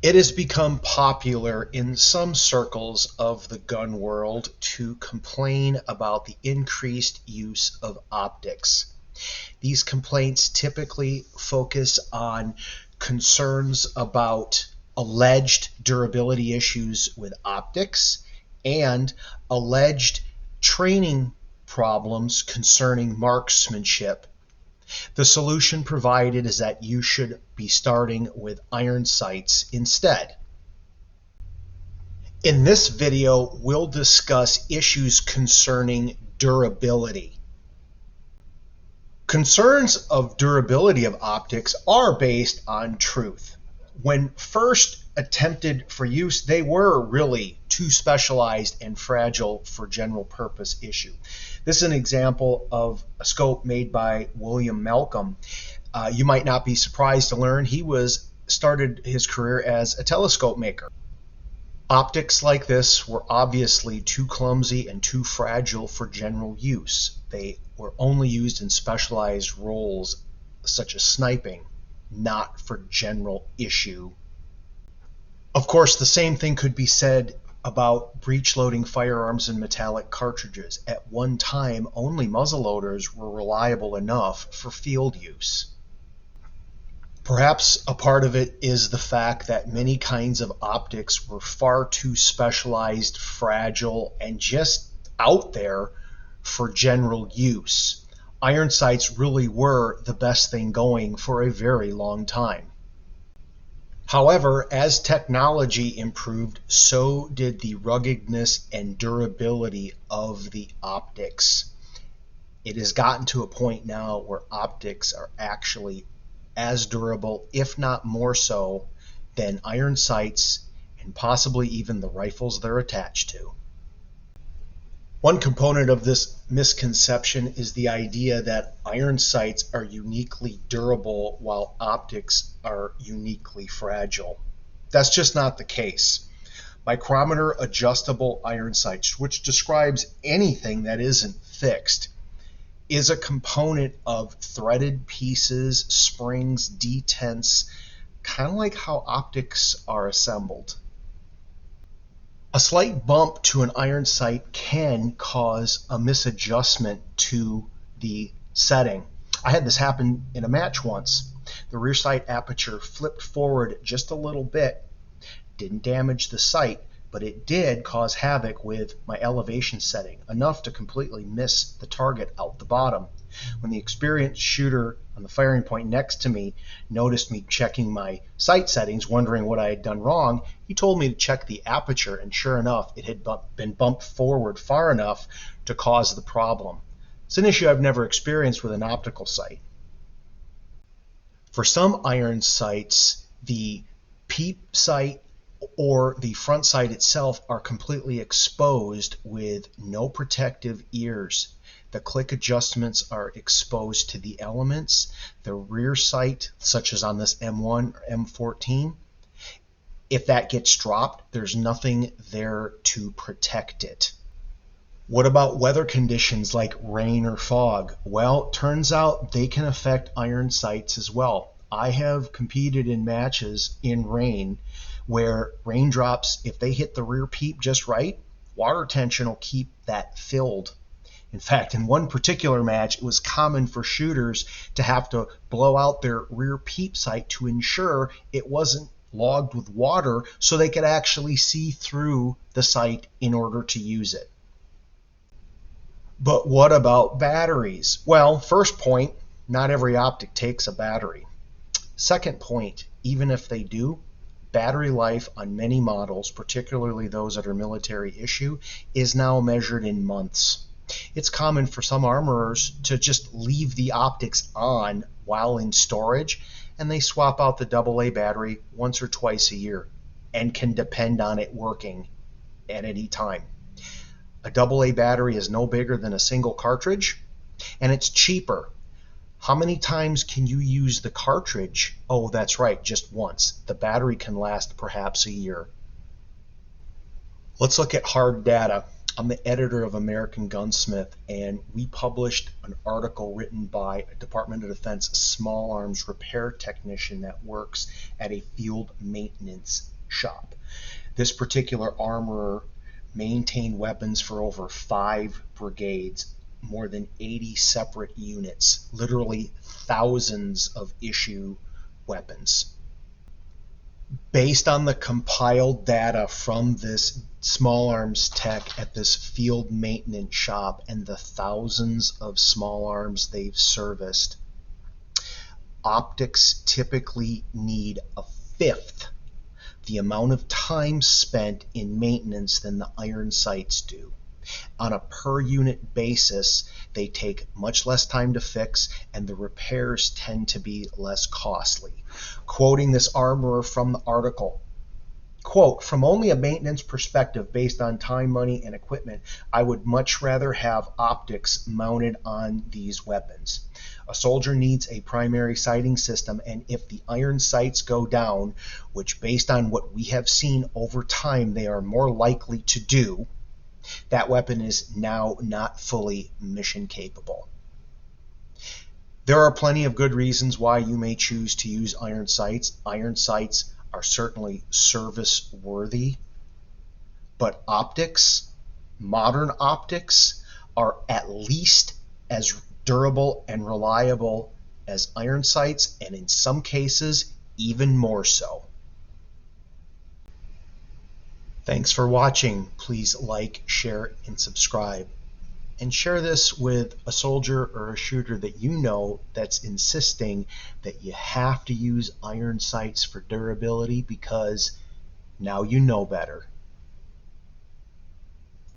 It has become popular in some circles of the gun world to complain about the increased use of optics. These complaints typically focus on concerns about alleged durability issues with optics and alleged training problems concerning marksmanship. The solution provided is that you should be starting with iron sights instead. In this video, we'll discuss issues concerning durability. Concerns of durability of optics are based on truth. When first attempted for use, they were really too specialized and fragile for general purpose issue. This is an example of a scope made by William Malcolm. You might not be surprised to learn he started his career as a telescope maker. Optics like this were obviously too clumsy and too fragile for general use. They were only used in specialized roles such as sniping, not for general issue. Of course, the same thing could be said about breech-loading firearms and metallic cartridges. At one time, only muzzleloaders were reliable enough for field use. Perhaps a part of it is the fact that many kinds of optics were far too specialized, fragile, and just out there for general use. Iron sights really were the best thing going for a very long time. However, as technology improved, so did the ruggedness and durability of the optics. It has gotten to a point now where optics are actually as durable, if not more so, than iron sights and possibly even the rifles they're attached to. One component of this misconception is the idea that iron sights are uniquely durable while optics are uniquely fragile. That's just not the case. Micrometer adjustable iron sights, which describes anything that isn't fixed, is a component of threaded pieces, springs, detents, kind of like how optics are assembled. A slight bump to an iron sight can cause a misadjustment to the setting. I had this happen in a match once. The rear sight aperture flipped forward just a little bit. Didn't damage the sight, but it did cause havoc with my elevation setting, enough to completely miss the target out the bottom. When the experienced shooter on the firing point next to me noticed me checking my sight settings, wondering what I had done wrong, he told me to check the aperture, and sure enough, it had been bumped forward far enough to cause the problem. It's an issue I've never experienced with an optical sight. For some iron sights, the peep sight or the front sight itself are completely exposed with no protective ears. The click adjustments are exposed to the elements. The rear sight, such as on this M1 or M14, if that gets dropped, there's nothing there to protect it. What about weather conditions like rain or fog? Well, turns out they can affect iron sights as well. I have competed in matches in rain where raindrops, if they hit the rear peep just right, water tension will keep that filled. In fact, in one particular match, it was common for shooters to have to blow out their rear peep sight to ensure it wasn't logged with water so they could actually see through the sight in order to use it. But what about batteries? Well, first point, not every optic takes a battery. Second point, even if they do, battery life on many models, particularly those that are military issue, is now measured in months. It's common for some armorers to just leave the optics on while in storage, and they swap out the AA battery once or twice a year and can depend on it working at any time. A AA battery is no bigger than a single cartridge, and it's cheaper. How many times can you use the cartridge? Oh, that's right, just once. The battery can last perhaps a year. Let's look at hard data. I'm the editor of American Gunsmith, and we published an article written by a Department of Defense small arms repair technician that works at a field maintenance shop. This particular armorer maintained weapons for over 5 brigades, more than 80 separate units, literally thousands of issue weapons. Based on the compiled data from this small arms tech at this field maintenance shop and the thousands of small arms they've serviced, optics typically need a fifth the amount of time spent in maintenance than the iron sights do. On a per unit basis, they take much less time to fix, and the repairs tend to be less costly. Quoting this armorer from the article, quote, "From only a maintenance perspective based on time, money, and equipment, I would much rather have optics mounted on these weapons. A soldier needs a primary sighting system, and if the iron sights go down, which based on what we have seen over time they are more likely to do, that weapon is now not fully mission capable." There are plenty of good reasons why you may choose to use iron sights. Iron sights are certainly service worthy, but optics, modern optics, are at least as durable and reliable as iron sights, and in some cases even more so. Thanks for watching. Please like, share, and subscribe. And share this with a soldier or a shooter that you know that's insisting that you have to use iron sights for durability, because now you know better.